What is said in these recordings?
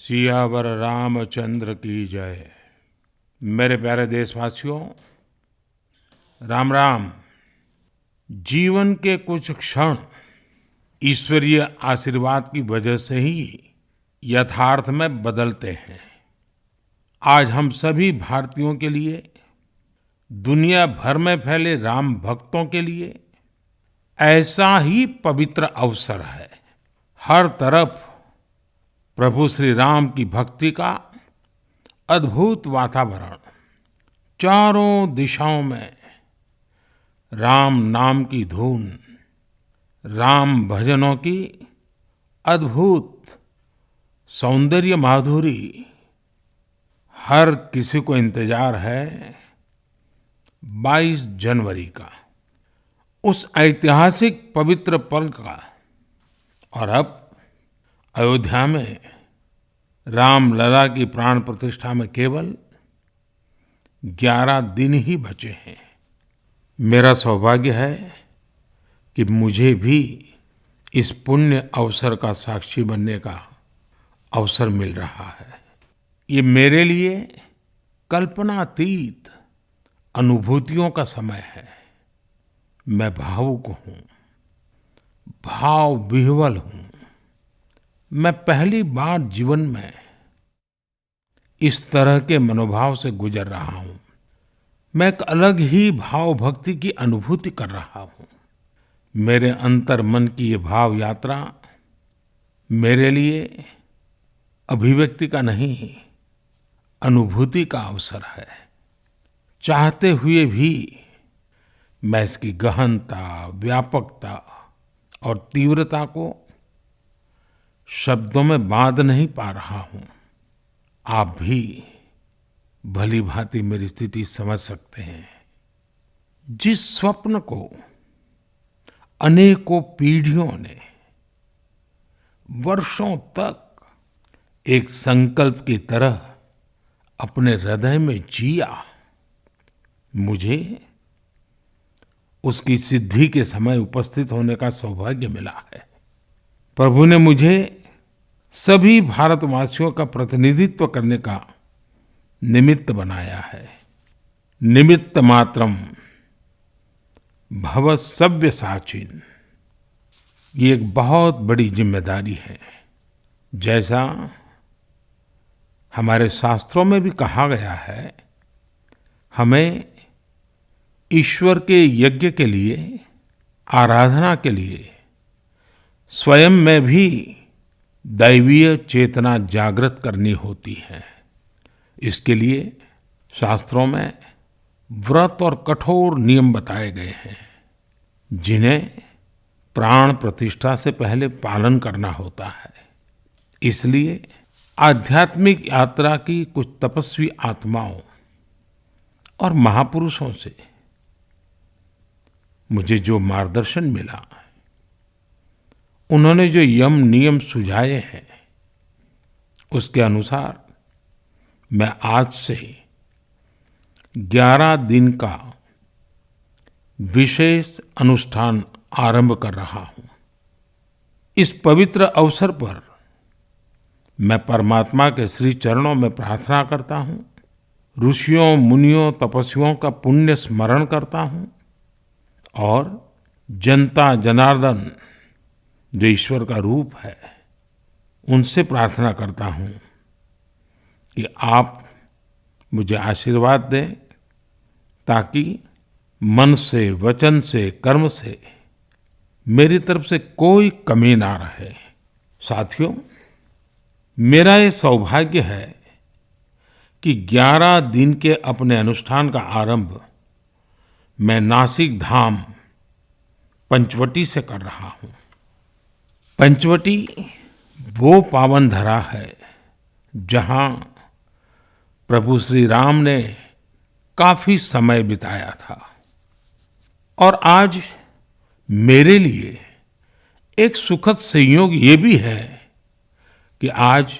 सियावर रामचंद्र की जय। मेरे प्यारे देशवासियों, राम राम। जीवन के कुछ क्षण ईश्वरीय आशीर्वाद की वजह से ही यथार्थ में बदलते हैं। आज हम सभी भारतीयों के लिए, दुनिया भर में फैले राम भक्तों के लिए ऐसा ही पवित्र अवसर है। हर तरफ प्रभु श्री राम की भक्ति का अद्भुत वातावरण, चारों दिशाओं में राम नाम की धुन, राम भजनों की अद्भुत सौंदर्य माधुरी। हर किसी को इंतजार है 22 जनवरी का, उस ऐतिहासिक पवित्र पल का। और अब अयोध्या में रामलला की प्राण प्रतिष्ठा में केवल 11 दिन ही बचे हैं। मेरा सौभाग्य है कि मुझे भी इस पुण्य अवसर का साक्षी बनने का अवसर मिल रहा है। ये मेरे लिए कल्पनातीत अनुभूतियों का समय है। मैं भावुक हूँ, भाव विह्वल हूँ। मैं पहली बार जीवन में इस तरह के मनोभाव से गुजर रहा हूँ। मैं एक अलग ही भाव भक्ति की अनुभूति कर रहा हूँ। मेरे अंतर मन की ये भाव यात्रा मेरे लिए अभिव्यक्ति का नहीं, अनुभूति का अवसर है। चाहते हुए भी मैं इसकी गहनता, व्यापकता और तीव्रता को शब्दों में बांध नहीं पा रहा हूं। आप भी भली भांति मेरी स्थिति समझ सकते हैं। जिस स्वप्न को अनेकों पीढ़ियों ने वर्षों तक एक संकल्प की तरह अपने हृदय में जिया, मुझे उसकी सिद्धि के समय उपस्थित होने का सौभाग्य मिला है। प्रभु ने मुझे सभी भारतवासियों का प्रतिनिधित्व करने का निमित्त बनाया है। निमित्त मात्रम भव सव्यसाचिन। ये एक बहुत बड़ी जिम्मेदारी है। जैसा हमारे शास्त्रों में भी कहा गया है, हमें ईश्वर के यज्ञ के लिए, आराधना के लिए स्वयं में भी दैवीय चेतना जागृत करनी होती है। इसके लिए शास्त्रों में व्रत और कठोर नियम बताए गए हैं, जिन्हें प्राण प्रतिष्ठा से पहले पालन करना होता है। इसलिए आध्यात्मिक यात्रा की कुछ तपस्वी आत्माओं और महापुरुषों से मुझे जो मार्गदर्शन मिला, उन्होंने जो यम नियम सुझाए हैं, उसके अनुसार मैं आज से 11 दिन का विशेष अनुष्ठान आरंभ कर रहा हूँ। इस पवित्र अवसर पर मैं परमात्मा के श्री चरणों में प्रार्थना करता हूँ, ऋषियों, मुनियों, तपस्वियों का पुण्य स्मरण करता हूँ और जनता जनार्दन जो ईश्वर का रूप है, उनसे प्रार्थना करता हूँ कि आप मुझे आशीर्वाद दें, ताकि मन से, वचन से, कर्म से मेरी तरफ से कोई कमी ना रहे। साथियों, मेरा ये सौभाग्य है कि 11 दिन के अपने अनुष्ठान का आरंभ मैं नासिक धाम पंचवटी से कर रहा हूँ। पंचवटी वो पावन धरा है जहाँ प्रभु श्री राम ने काफी समय बिताया था। और आज मेरे लिए एक सुखद संयोग ये भी है कि आज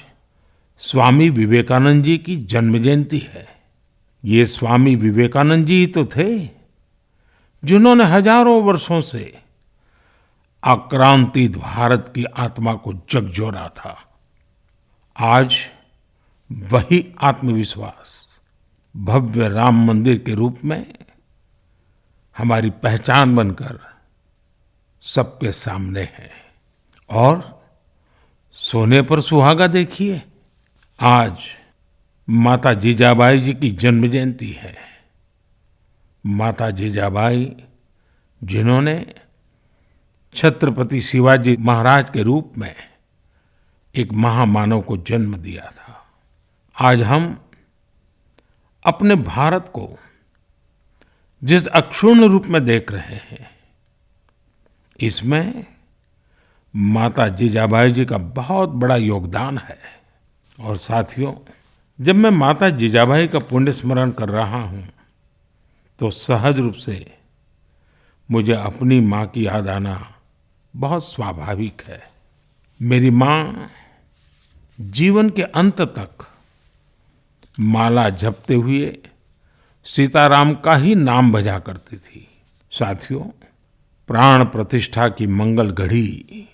स्वामी विवेकानंद जी की जन्म जयंती है। ये स्वामी विवेकानंद जी ही तो थे जिन्होंने हजारों वर्षों से आक्रांतित भारत की आत्मा को झकझोरा था। आज वही आत्मविश्वास भव्य राम मंदिर के रूप में हमारी पहचान बनकर सबके सामने है। और सोने पर सुहागा देखिए, आज माता जीजाबाई जी की जन्म जयंती है। माता जीजाबाई जिन्होंने छत्रपति शिवाजी महाराज के रूप में एक महामानव को जन्म दिया था। आज हम अपने भारत को जिस अक्षुण्ण रूप में देख रहे हैं, इसमें माता जीजाबाई जी का बहुत बड़ा योगदान है। और साथियों, जब मैं माता जीजाबाई का पुण्य स्मरण कर रहा हूं, तो सहज रूप से मुझे अपनी माँ की याद आना बहुत स्वाभाविक है। मेरी माँ जीवन के अंत तक माला जपते हुए सीताराम का ही नाम भजा करती थी। साथियों, प्राण प्रतिष्ठा की मंगल घड़ी,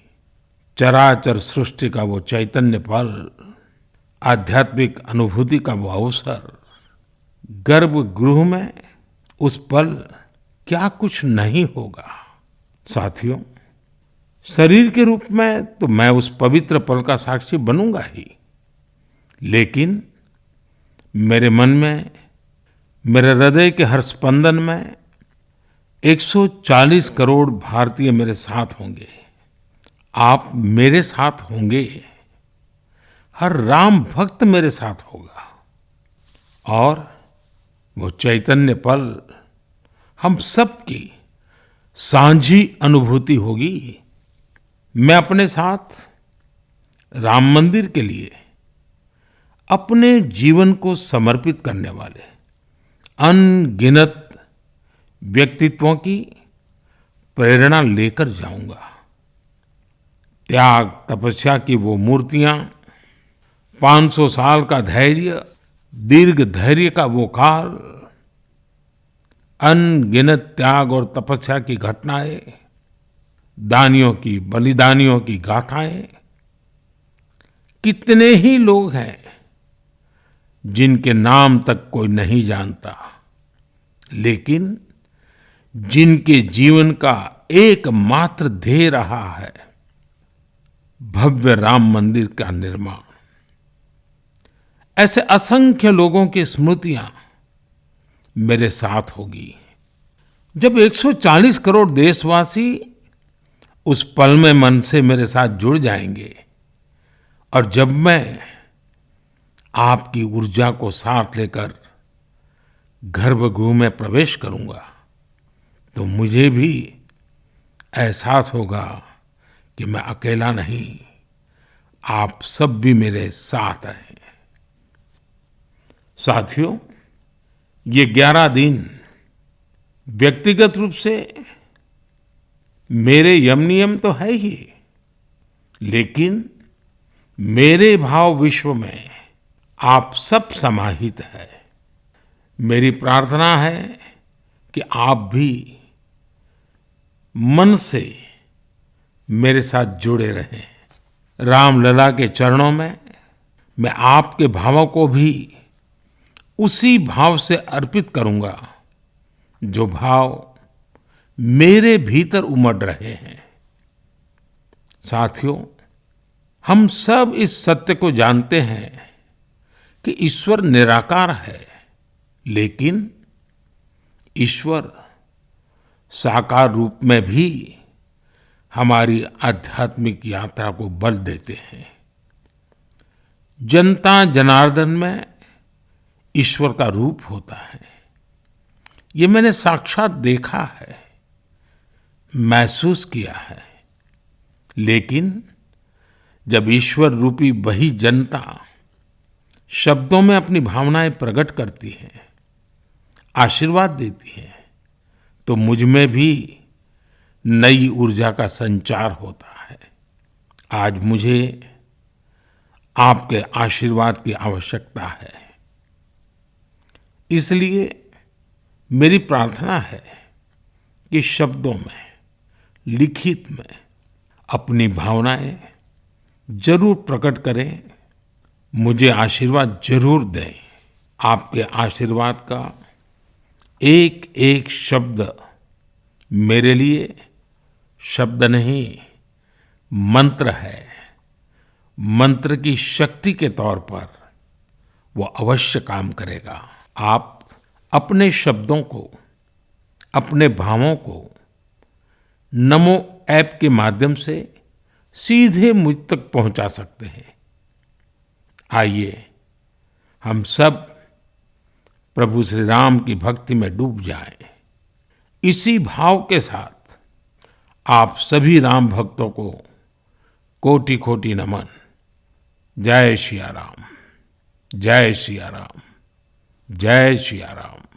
चराचर सृष्टि का वो चैतन्य पल, आध्यात्मिक अनुभूति का वो अवसर, गर्भगृह में उस पल क्या कुछ नहीं होगा। साथियों, शरीर के रूप में तो मैं उस पवित्र पल का साक्षी बनूंगा ही, लेकिन मेरे मन में, मेरे हृदय के हर स्पंदन में 140 करोड़ भारतीय मेरे साथ होंगे। आप मेरे साथ होंगे, हर राम भक्त मेरे साथ होगा, और वो चैतन्य पल हम सबकी साझी अनुभूति होगी। मैं अपने साथ राम मंदिर के लिए अपने जीवन को समर्पित करने वाले अनगिनत व्यक्तित्वों की प्रेरणा लेकर जाऊंगा। त्याग तपस्या की वो मूर्तियां, 500 साल का धैर्य, दीर्घ धैर्य का वो काल, अनगिनत त्याग और तपस्या की घटनाएं, दानियों की, बलिदानियों की गाथाएं, कितने ही लोग हैं जिनके नाम तक कोई नहीं जानता, लेकिन जिनके जीवन का एकमात्र ध्येय रहा है भव्य राम मंदिर का निर्माण। ऐसे असंख्य लोगों की स्मृतियां मेरे साथ होगी। जब 140 करोड़ देशवासी उस पल में मन से मेरे साथ जुड़ जाएंगे, और जब मैं आपकी ऊर्जा को साथ लेकर गर्भगृह में प्रवेश करूंगा, तो मुझे भी एहसास होगा कि मैं अकेला नहीं, आप सब भी मेरे साथ हैं। साथियों, ये 11 दिन व्यक्तिगत रूप से मेरे यम नियम तो है ही, लेकिन मेरे भाव विश्व में आप सब समाहित है। मेरी प्रार्थना है कि आप भी मन से मेरे साथ जुड़े रहें। रामलला के चरणों में मैं आपके भावों को भी उसी भाव से अर्पित करूंगा जो भाव मेरे भीतर उमड़ रहे हैं। साथियों, हम सब इस सत्य को जानते हैं कि ईश्वर निराकार है, लेकिन ईश्वर साकार रूप में भी हमारी आध्यात्मिक यात्रा को बल देते हैं। जनता जनार्दन में ईश्वर का रूप होता है, ये मैंने साक्षात देखा है, महसूस किया है। लेकिन जब ईश्वर रूपी वही जनता शब्दों में अपनी भावनाएं प्रकट करती है, आशीर्वाद देती है, तो मुझ में भी नई ऊर्जा का संचार होता है। आज मुझे आपके आशीर्वाद की आवश्यकता है, इसलिए मेरी प्रार्थना है कि शब्दों में, लिखित में अपनी भावनाएं जरूर प्रकट करें, मुझे आशीर्वाद जरूर दें। आपके आशीर्वाद का एक एक शब्द मेरे लिए शब्द नहीं, मंत्र है। मंत्र की शक्ति के तौर पर वो अवश्य काम करेगा। आप अपने शब्दों को, अपने भावों को नमो ऐप के माध्यम से सीधे मुझ तक पहुंचा सकते हैं। आइए हम सब प्रभु श्री राम की भक्ति में डूब जाएं। इसी भाव के साथ आप सभी राम भक्तों को कोटि कोटि नमन। जय सिया राम, जय सिया राम, जय सिया राम।